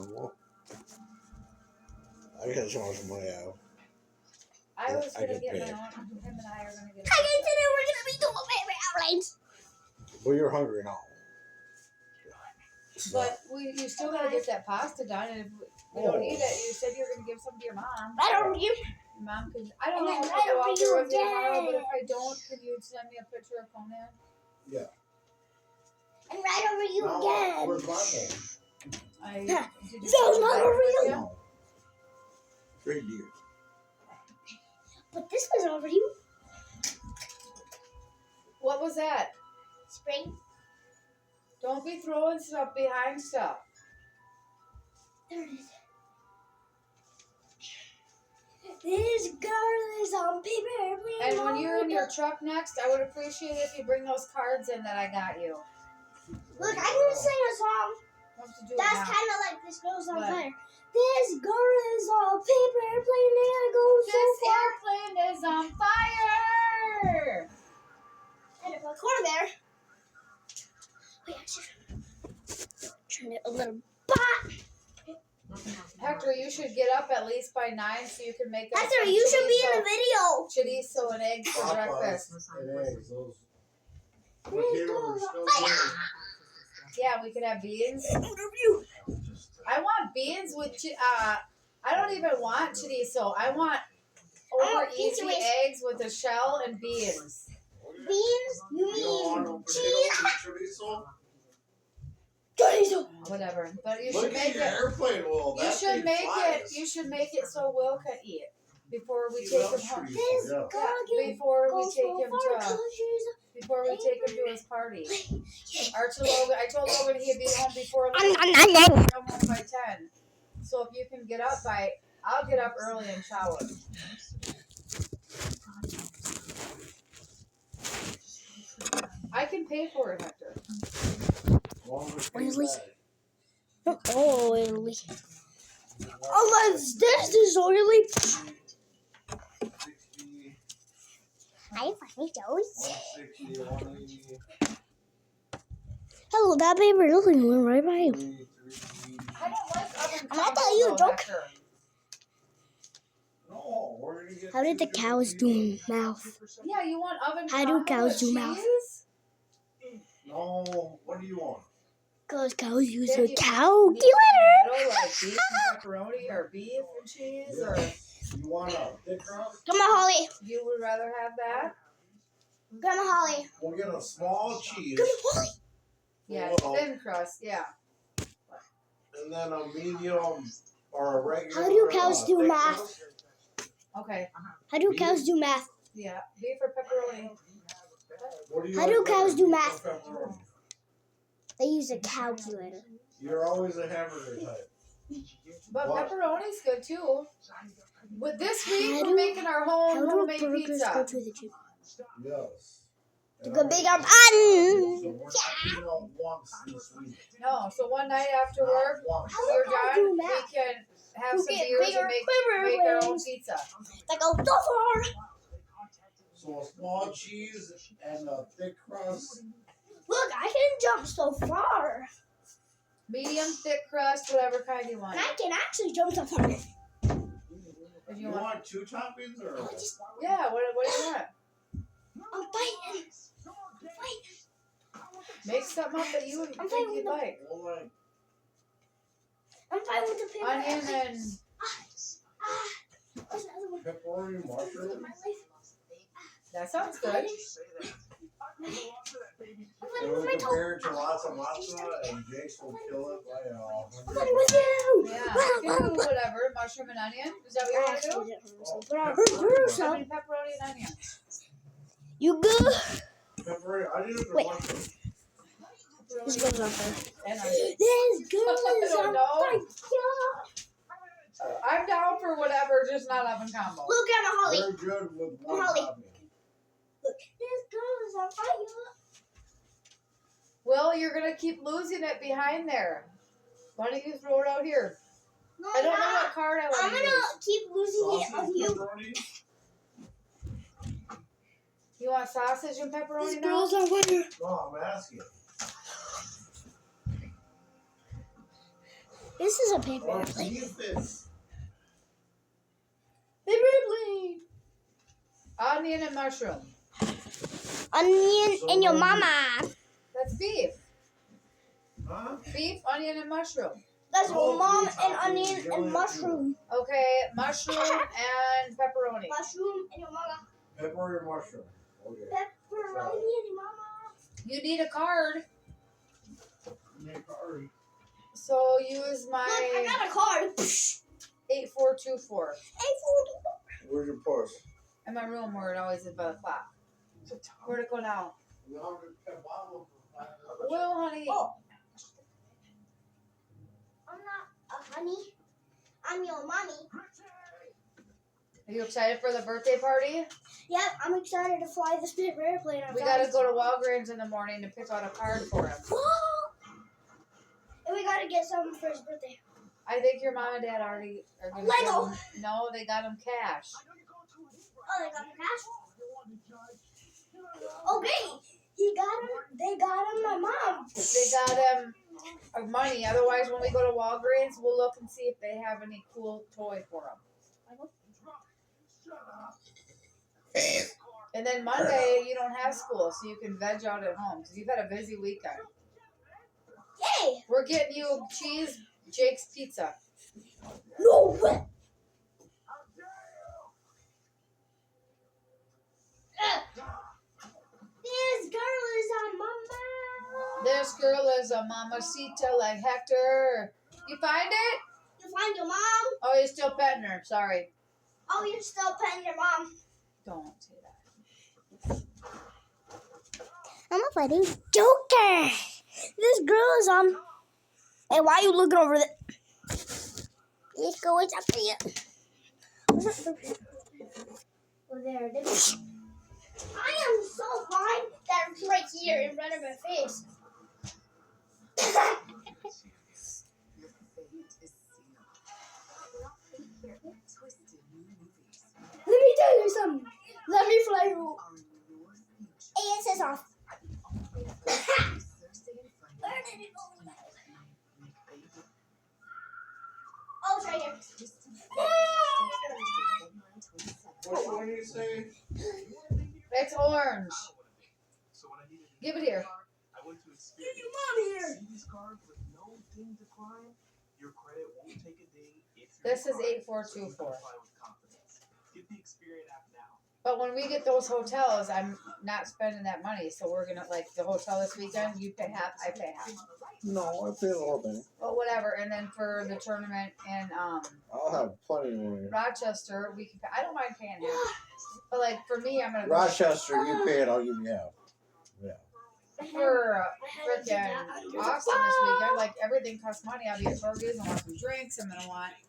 Well, I got so much money out. I was I gonna get get my paid. own. Him and I are gonna get. I consider we're gonna be doing paper airplanes. Well, you're hungry now. But you still gotta get that pasta done, and if we don't eat it, you said you were gonna give some to your mom. I don't give. Your mom could. I don't And know then if I'll go right out over there you with you tomorrow, but again. if I don't, can you send me a picture of Conan? Yeah. And right over you No, again. where's my phone? Did you Those send not it over with you. No. Great deer. But this was over you. What was that? Spring. Don't be throwing stuff behind stuff. There it is. This girl is on paper airplane. And when you're in your truck next, I would appreciate it if you bring those cards in that I got you. Look, I can sing a song. What to do That's now? kind of like this girl's on What? fire. This girl is on paper airplane and it goes so This far. airplane is on fire! And if I corner there. Wait, I should turn it a little bit. Hector, you should get up at least by 9 so you can make us Hector, some you should be in the chorizo- video. chorizo and eggs for breakfast. And eggs. Those. This Potatoes are girl's still on fire. good. Yeah, we could have beans. Interview. I want beans with, I don't even want chorizo. I want over want easy pizza with- eggs with a shell and beans. Beans? You You don't want no mean potatoes cheese? and chorizo? Chorizo. Whatever. But you Look should at make your it. airplane wall. You That should thing make flies. it. You should make it so Will can eat before we He take him loves home. chorizo, This yeah. girl Yeah, can before we go take so him far to 'cause she's before we take him to his party. Or to Logan. I told Logan he'd be home before I'm home by 10. So if you can get up by, I'll get up early and shower. I can pay for it, Hector. Really? Oh, oily. Unless this is oily. 60, Hi, funny Joey. 160, 180, Hello, that paper airplane went right by you. 3, 3. I don't like oven I'm not telling you a combos, joke. Hector. No, we're gonna get How did the two cows different do mouth? Yeah, you want oven How do combo cows with do mouth? cheese? No, what do you want? Because cows use Then a you calculator. middle, like beef and pepperoni or beef and cheese, or You want a thick crust? Grandma Holly. you would rather have that? Grandma Holly. We'll get a small cheese Grandma Holly. Yeah, Well- thin crust, yeah. and then a medium or a regular. How do cows do thick math? crust. Okay, How do cows do math? yeah, beef or pepperoni. What do you How do like better, cows do beef or math? pepperoni? They use a calculator. You're always a hamburger type. But What? pepperoni's good too. With this week, How we're do- making our How home do homemade burgers pizza. go to the gym? Yes. To go big So up. we're not eating out once this week. No, so one night after work, Once. when we're How done, do we math? can have To some get beers bigger and make quiver our own wings. pizza. That go so far. So a small cheese and a thick crust. Look, I can jump so far. Medium, thick crust, whatever kind you want. And I can actually jump so far. If You you want. want two toppings or? I just, Yeah, what do you want? I'm fighting. I'm fighting. Make something up that you would I'm think fine you'd with like. Well, like, I'm fine with the paper. Onion and What's the other one? pepperoni, mushroom. My life. that sounds good. I'm And fighting with we my toe. compare it to lots of matzo, and Jace will kill it by I'm fighting with you. Yeah, do whatever. Mushroom and onion. Is that what you want to do? But I heard yours. Onion, pepperoni and onion. You good? Pepperoni, onions or Wait. mushroom? This goes on fire. And onion. This girl is don't on know. fire. I'm down for whatever, just not oven combo. Look at my Holly. Very good with one Holly. topping. Look, this girl is on fire. Will, you're gonna keep losing it behind there. Why don't you throw it out here? No, I don't know not. what card I I'm want to gonna use. keep losing it on Sausage, you. pepperoni. You want sausage and This pepperoni now? girl's on fire. No, I'm asking. This is a paper Or airplane. beef is. Paper airplane. Onion and mushroom. Onion and your mama. That's beef. Huh? Beef, onion, and mushroom. That's Oh, mom beef and tacos. onion You're and like mushroom. Okay, mushroom and pepperoni. Mushroom and your mama. Pepper and mushroom. Okay. Pepperoni and your mama. You need a card, Make curry. so use Look, I my got a card. 8424 Where's your purse? in my room where it always is by the clock. Where'd it go now? No, the bottle of Well, honey. Oh. I'm not a honey. I'm your mommy. Are you excited for the birthday party? Yep, I'm excited to fly this paper airplane. We gotta go to Walgreens in the morning to pick out a card for him. And we gotta get something for his birthday. I think your mom and dad already are gonna Lego. give him, no, they got him cash. Oh, they got the cash? Okay. They got him, my mom. They got him money. Otherwise, when we go to Walgreens, we'll look and see if they have any cool toy for him. And then Monday, you don't have school, so you can veg out at home because you've had a busy weekend. Yay. We're getting you cheese Jake's Pizza. No way. This girl is a mama. This girl is a mamacita like Hector. You find it? You find your mom? Oh, you're still petting her. Sorry. Oh, you're still petting your mom. Don't say that. I'm a fighting Joker. This girl is Hey, why are you looking over there? Let's go. It's after you. Oh, there it is. I am so blind that it's right here in front of my face. Let me tell you something. Let me fly you. ASS off. Where did it go? Oh, it's right here. Which one do you say? It's orange. Give it here. Get your mom here. This is 8424. But when we get those hotels, I'm not spending that money. So we're gonna like the hotel this weekend. You pay half, I pay half. No, I pay a little bit. But whatever. And then for the tournament in I'll have plenty of money. Rochester, we can. I don't mind paying half. But like for me, I'm gonna go Rochester, you pay it, I'll give you half. for freaking Austin this weekend. Like everything costs money. I'll be at Torgis. I want some drinks. I'm gonna want